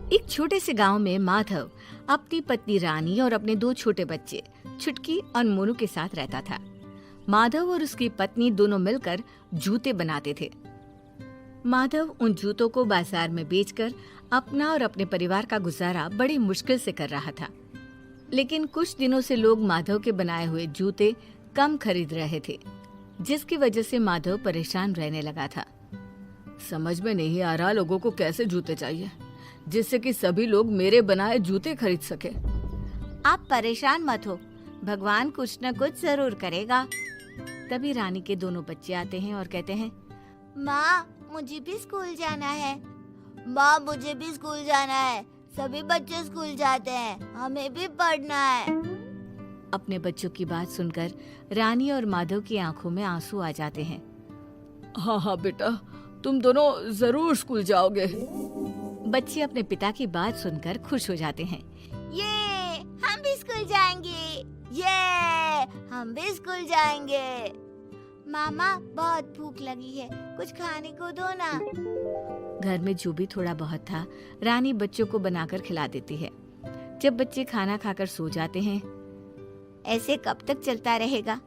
एक छोटे से गांव में माधव अपनी पत्नी रानी और अपने दो छोटे बच्चे छुटकी और मोनू के साथ रहता था। माधव और उसकी पत्नी दोनों मिलकर जूते बनाते थे। माधव उन जूतों को बाजार में बेचकर अपना और अपने परिवार का गुजारा बड़ी मुश्किल से कर रहा था। लेकिन कुछ दिनों से लोग माधव के बनाए हुए जूते कम खरीद रहे थे, जिसकी वजह से माधव परेशान रहने लगा था। समझ में नहीं आ रहा लोगों को कैसे जूते चाहिए जिससे कि सभी लोग मेरे बनाए जूते खरीद सके। आप परेशान मत हो, भगवान कुछ न कुछ जरूर करेगा। तभी रानी के दोनों बच्चे आते हैं और कहते हैं, माँ मुझे भी स्कूल जाना है। माँ मुझे भी स्कूल जाना है। सभी बच्चे स्कूल जाते हैं, हमें भी पढ़ना है। अपने बच्चों की बात सुनकर रानी और माधव की आंखों में आंसू आ जाते हैं। हाँ हाँ बेटा, तुम दोनों जरूर स्कूल जाओगे। बच्चे अपने पिता की बात सुनकर खुश हो जाते हैं। ये हम भी स्कूल जाएंगे। ये हम भी स्कूल जाएंगे। मामा बहुत भूख लगी है, कुछ खाने को दो ना। घर में जो भी थोड़ा बहुत था रानी बच्चों को बनाकर खिला देती है। जब बच्चे खाना खाकर सो जाते हैं, ऐसे कब तक चलता रहेगा?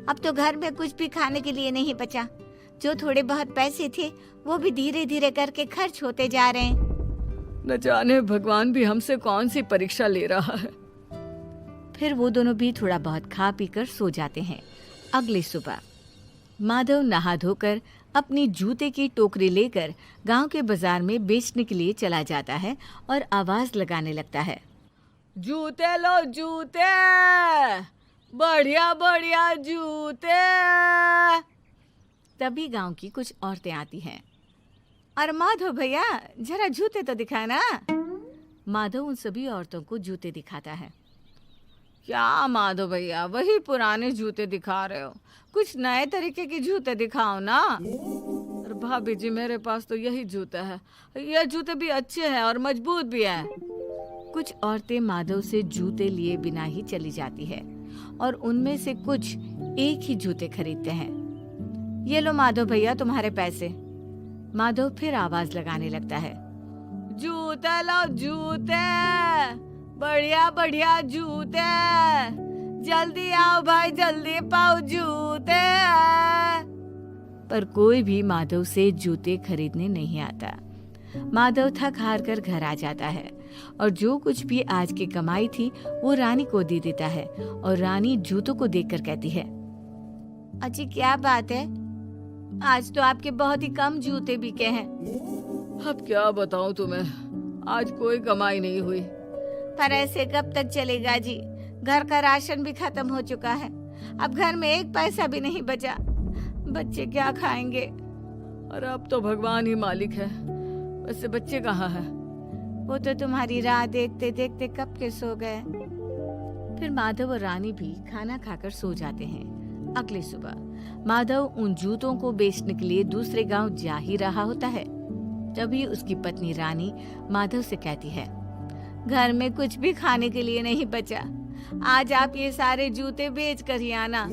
अब तो घर में कुछ भी खाने के लिए नहीं बचा। जो थोड़े बहुत पैसे थे वो भी धीरे धीरे करके खर्च होते जा रहे हैं। न जाने भगवान भी हमसे कौन सी परीक्षा ले रहा है। फिर वो दोनों भी थोड़ा बहुत खा पीकर सो जाते हैं। अगली सुबह माधव नहा धोकर अपनी जूते की टोकरी लेकर गांव के बाजार में बेचने के लिए चला जाता है और आवाज लगाने लगता है, जूते लो जूते, बढ़िया बढ़िया जूते। तभी गांव की कुछ औरतें आती हैं। और माधव भैया जरा जूते तो दिखाना। माधव उन सभी औरतों को जूते दिखाता है। क्या माधव भैया वही पुराने जूते दिखा रहे हो? कुछ नए तरीके के जूते दिखाओ ना। और भाभी जी मेरे पास तो यही जूता है, ये जूते भी अच्छे हैं और मजबूत भी हैं। कुछ औरतें माधव से जूते लिए बिना ही चली जाती है और उनमें से कुछ एक ही जूते खरीदते हैं। ये लो माधव भैया तुम्हारे पैसे। माधव फिर आवाज लगाने लगता है, जूते लो जूते, बढ़िया बढ़िया जूते, जल्दी आओ भाई जल्दी पाओ जूते। पर कोई भी माधव से जूते खरीदने नहीं आता। माधव थक हार कर घर आ जाता है और जो कुछ भी आज की कमाई थी वो रानी को दे देता है। और रानी जूतों को देखकर कहती है, अजी क्या बात है, आज तो आपके बहुत ही कम जूते बिके हैं। अब क्या बताऊं तुम्हें, आज कोई कमाई नहीं हुई। पर ऐसे कब तक चलेगा जी? घर का राशन भी खत्म हो चुका है, अब घर में एक पैसा भी नहीं बचा। बच्चे क्या खाएंगे? और अब तो भगवान ही मालिक है। वैसे बच्चे कहाँ हैं? वो तो तुम्हारी राह देखते देखते कब के सो गए। फिर माधव और रानी भी खाना खाकर सो जाते हैं। अगली सुबह माधव उन जूतों को बेचने के लिए दूसरे गांव जा ही रहा होता है। तभी उसकी पत्नी रानी माधव से कहती है, घर में कुछ भी खाने के लिए नहीं बचा, आज आप ये सारे जूते बेच कर ही आना।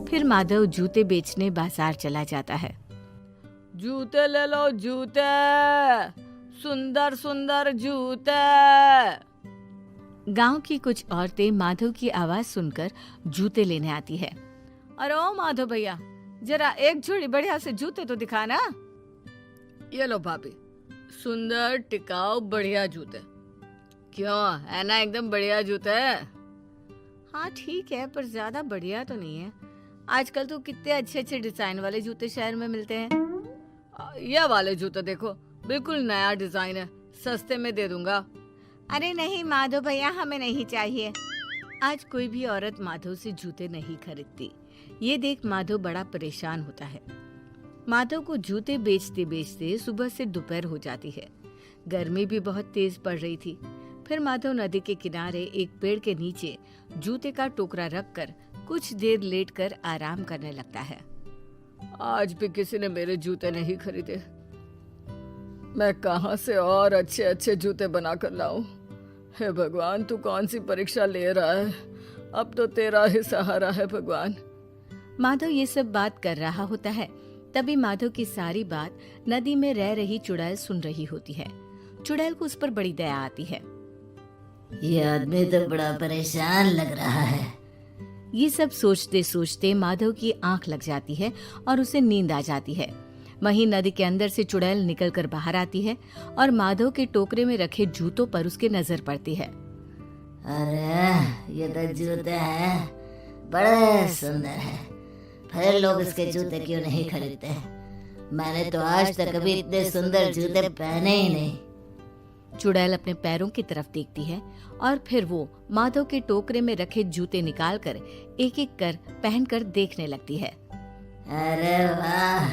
फिर माधव जूते बेचने बाजार चला जाता है। जूते ले लो जूते, सुंदर सुंदर जूते। गांव की कुछ औरतें माधव की आवाज सुनकर जूते लेने आती है। अरे ओ माधव भैया जरा एक जोड़ी बढ़िया से जूते तो दिखाना। ये लो भाभी, सुंदर टिकाऊ बढ़िया जूते। क्यों है ना, एकदम बढ़िया जूते है। हाँ ठीक है, पर ज्यादा बढ़िया तो नहीं है। आजकल तो कितने अच्छे अच्छे डिजाइन वाले जूते शहर में मिलते हैं। ये वाले जूते देखो, बिल्कुल नया डिजाइन है, सस्ते में दे दूंगा। अरे नहीं माधव भैया, हमें नहीं चाहिए। आज कोई भी औरत माधव से जूते नहीं खरीदती। ये देख माधव बड़ा परेशान होता है। माधव को जूते बेचते बेचते सुबह से दोपहर हो जाती है। गर्मी भी बहुत तेज पड़ रही थी। फिर माधव नदी के किनारे एक पेड़ के नीचे जूते का टोकरा रखकर कुछ देर लेटकर आराम करने लगता है। आज भी किसी ने मेरे जूते नहीं खरीदे। मैं कहां से और अच्छे अच्छे जूते बनाकर लाऊं? हे भगवान, तू कौन सी परीक्षा ले रहा है? अब तो तेरा ही सहारा है भगवान। माधव ये सब बात कर रहा होता है। तभी माधव की सारी बात नदी में रह रही चुड़ैल सुन रही होती है। चुड़ैल को उस पर बड़ी दया आती है। ये आदमी तो बड़ा परेशान लग रहा है। ये सब सोचते सोचते माधव की आंख लग जाती है और उसे नींद आ जाती है। वहीं नदी के अंदर से चुड़ैल निकलकर बाहर आती है और माधव के टोकरे में रखे जूतों पर उसके नजर पड़ती है। अरे ये तो जूते हैं, बड़े सुंदर हैं। फिर लोग इसके जूते क्यों नहीं खरीदते? मैंने तो आज तक कभी इतने सुंदर जूते पहने ही नहीं। चुड़ैल अपने पैरों की तरफ देखती है और फिर वो माधव के टोकरे में रखे जूते निकालकर एक एक कर पहनकर देखने लगती है। अरे वाह,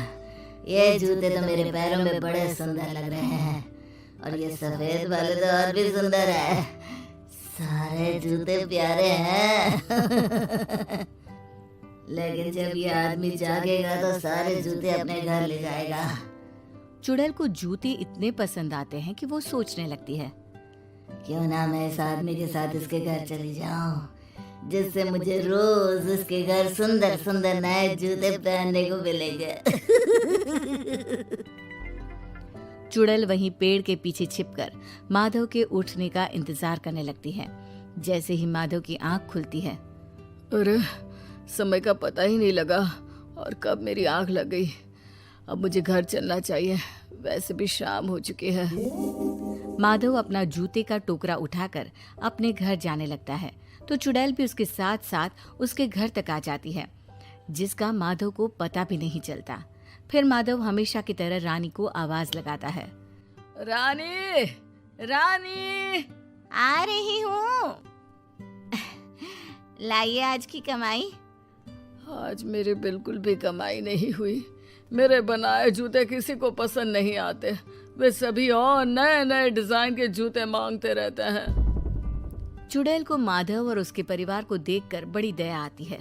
ये जूते तो मेरे पैरों में बड़े सुंदर लग रहे हैं, और ये सफेद वाले तो और भी सुंदर है। सारे जूते प्यारे हैं। लेकिन जब ये आदमी जागेगा तो सारे जूते अपने घर ले जाएगा। चुड़ैल को जूते इतने पसंद आते हैं कि वो सोचने लगती है, क्यों ना मैं इस आदमी के साथ इसके घर चली जाऊं, जिससे मुझे रोज उसके घर सुंदर सुंदर नए जूते पहनने को मिलेंगे। चुड़ैल वहीं पेड़ के पीछे छिपकर माधव के उठने का इंतजार करने लगती है। जैसे ही माधव की आंख खुलती है, अरे समय का पता ही नहीं लगा और कब मेरी आंख लग गई। अब मुझे घर चलना चाहिए, वैसे भी शाम हो चुकी है। माधव अपना जूते का टोकरा उठाकर अपने घर जाने लगता है तो चुड़ैल भी उसके साथ साथ उसके घर तक आ जाती है, जिसका माधव को पता भी नहीं चलता। फिर माधव हमेशा की तरह रानी को आवाज लगाता है, रानी, रानी। आ रही हूँ। लाइए आज की कमाई। आज मेरी बिल्कुल भी कमाई नहीं हुई। मेरे बनाए जूते किसी को पसंद नहीं आते। वे सभी और नए नए डिजाइन के जूते मांगते रहते हैं। चुड़ैल को माधव और उसके परिवार को देखकर बड़ी दया आती है।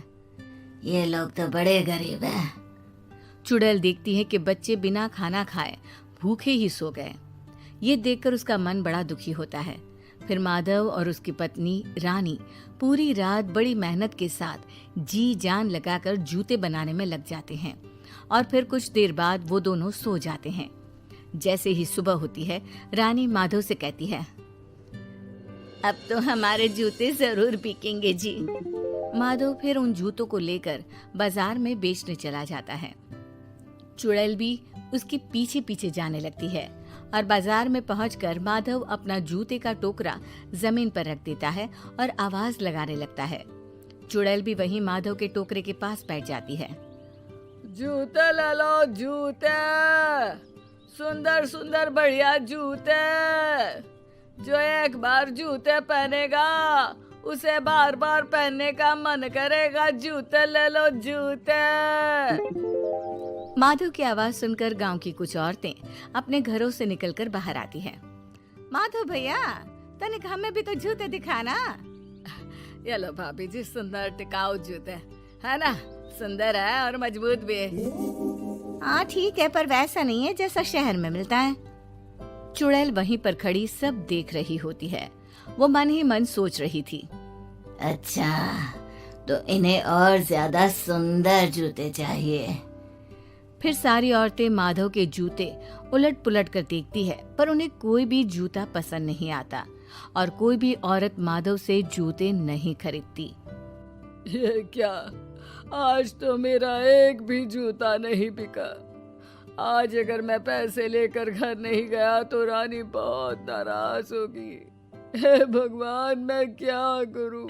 ये लोग तो बड़े गरीब हैं। चुड़ैल देखती है कि बच्चे बिना खाना खाए भूखे ही सो गए। ये देखकर उसका मन बड़ा दुखी होता है। फिर माधव और उसकी पत्नी रानी पूरी रात बड़ी मेहनत के साथ जी जान लगाकर जूते बनाने में लग जाते हैं और फिर कुछ देर बाद वो दोनों सो जाते हैं। जैसे ही सुबह होती है, रानी माधव से कहती है, अब तो हमारे जूते जरूर बिकेंगे जी। माधव फिर उन जूतों को लेकर बाजार में बेचने चला जाता है। चुड़ैल भी उसके पीछे पीछे जाने लगती है और बाजार में पहुंचकर माधव अपना जूते का टोकरा जमीन पर रख देता है और आवाज लगाने लगता है। चुड़ैल भी वहीं माधव के टोकरे के पास बैठ जाती है। जूते ले लो, जूते, सुंदर सुंदर बढ़िया जूते। जो एक बार जूते पहनेगा उसे बार बार पहनने का मन करेगा। जूते ले लो, जूते। माधव की आवाज सुनकर गांव की कुछ औरतें अपने घरों से निकलकर बाहर आती हैं। माधव भैया, तनिक हमें भी तो जूते दिखाना। ये लो भाभी जी, सुंदर टिकाऊ जूते है ना, सुंदर है और मजबूत भी है। हाँ ठीक है, पर वैसा नहीं है जैसा शहर में मिलता है। चुड़ैल वहीं पर खड़ी सब देख रही होती है। वो मन ही मन सोच रही थी, अच्छा तो इन्हें और ज्यादा सुंदर जूते चाहिए। फिर सारी औरतें माधव के जूते उलट पुलट कर देखती है, पर उन्हें कोई भी जूता पसंद नहीं आता और कोई भी औरत माधव से जूते नहीं खरीदती। ये क्या, आज तो मेरा एक भी जूता नहीं बिका। आज अगर मैं पैसे लेकर घर नहीं गया तो रानी बहुत नाराज होगी। हे भगवान, मैं क्या करूं?